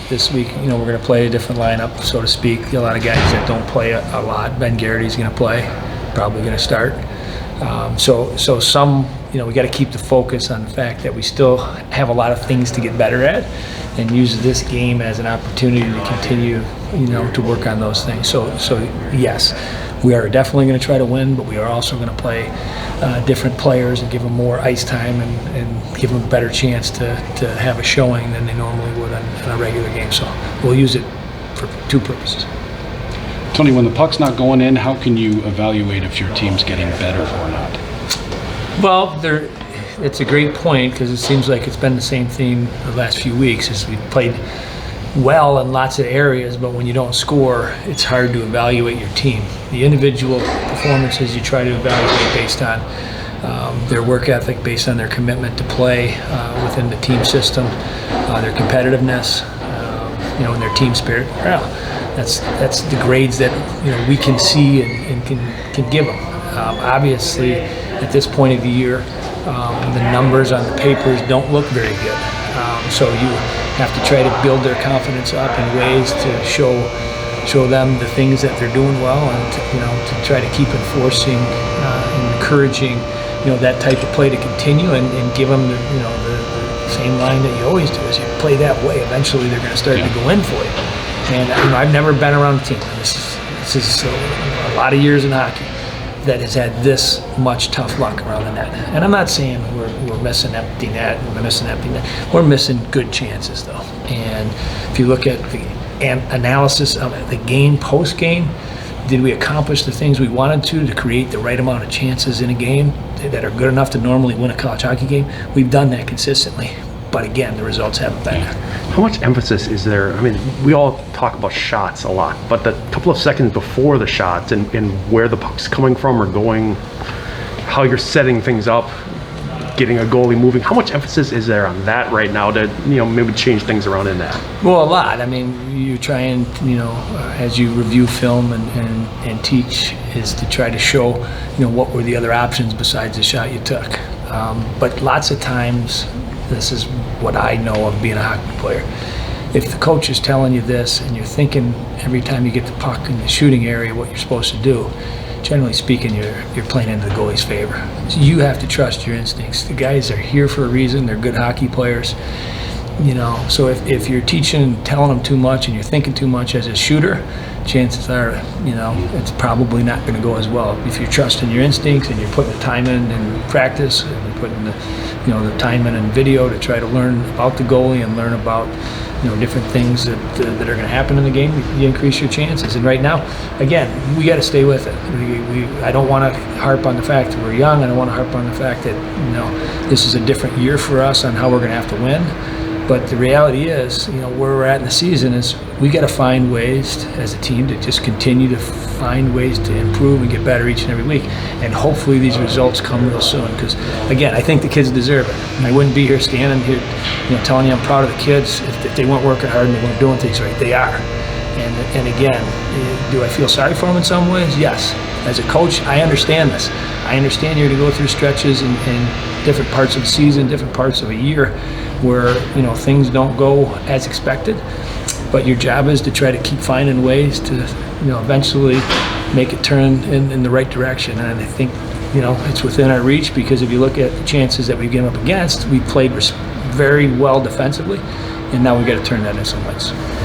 this week, we're going to play a different lineup, so to speak. A lot of guys that don't play a lot. Ben Garrity's going to play, probably going to start. So some, we got to keep the focus on the fact that we still have a lot of things to get better at, and use this game as an opportunity to continue, to work on those things. So yes, we are definitely going to try to win, but we are also going to play different players and give them more ice time and give them a better chance to have a showing than they normally would in a regular game. So we'll use it for two purposes. Tony, when the puck's not going in, how can you evaluate if your team's getting better or not? Well, it's a great point, because it seems like it's been the same theme the last few weeks. As we've played well in lots of areas, but when you don't score, it's hard to evaluate your team. The individual performances you try to evaluate based on their work ethic, based on their commitment to play within the team system, their competitiveness, and their team spirit. Well, that's the grades that we can see and can give them. Obviously, at this point of the year, the numbers on the papers don't look very good. So you have to try to build their confidence up in ways to show them the things that they're doing well, and to try to keep enforcing and encouraging that type of play to continue, and give them the same line that you always do. Is you play that way, eventually they're going to start to go in for you. And I've never been around a team, this is a lot of years in hockey, that has had this much tough luck around the net. And I'm not saying we're missing empty net, we're missing good chances though. And if you look at the analysis of the game, post-game, did we accomplish the things we wanted to create the right amount of chances in a game that are good enough to normally win a college hockey game? We've done that consistently, but again, the results haven't been there. How much emphasis is there? I mean, we all talk about shots a lot, but the couple of seconds before the shots and where the puck's coming from or going, how you're setting things up, getting a goalie moving, how much emphasis is there on that right now to maybe change things around in that? Well, a lot. I mean, you try and as you review film and teach, is to try to show what were the other options besides the shot you took. But lots of times, this is what I know of being a hockey player. If the coach is telling you this and you're thinking every time you get the puck in the shooting area what you're supposed to do, generally speaking, you're playing into the goalie's favor. So you have to trust your instincts. The guys are here for a reason. They're good hockey players. So if you're teaching and telling them too much and you're thinking too much as a shooter, chances are, it's probably not going to go as well. If you're trusting your instincts and you're putting the time in practice, and you're putting the time in video to try to learn about the goalie and learn about different things that are going to happen in the game, you increase your chances. And right now, again, we got to stay with it. I don't want to harp on the fact that we're young. I don't want to harp on the fact that this is a different year for us on how we're going to have to win. But the reality is, where we're at in the season is we got to find ways as a team to just continue to find ways to improve and get better each and every week. And hopefully these results come real soon, because, again, I think the kids deserve it. And I wouldn't be here standing here, telling you I'm proud of the kids if they weren't working hard and they weren't doing things right. They are. And again, do I feel sorry for them in some ways? Yes. As a coach, I understand this. I understand you're going to go through stretches in different parts of the season, different parts of a year, where things don't go as expected, but your job is to try to keep finding ways to eventually make it turn in the right direction. And I think it's within our reach, because if you look at the chances that we've given up against, we played very well defensively, and now we've got to turn that into some wins.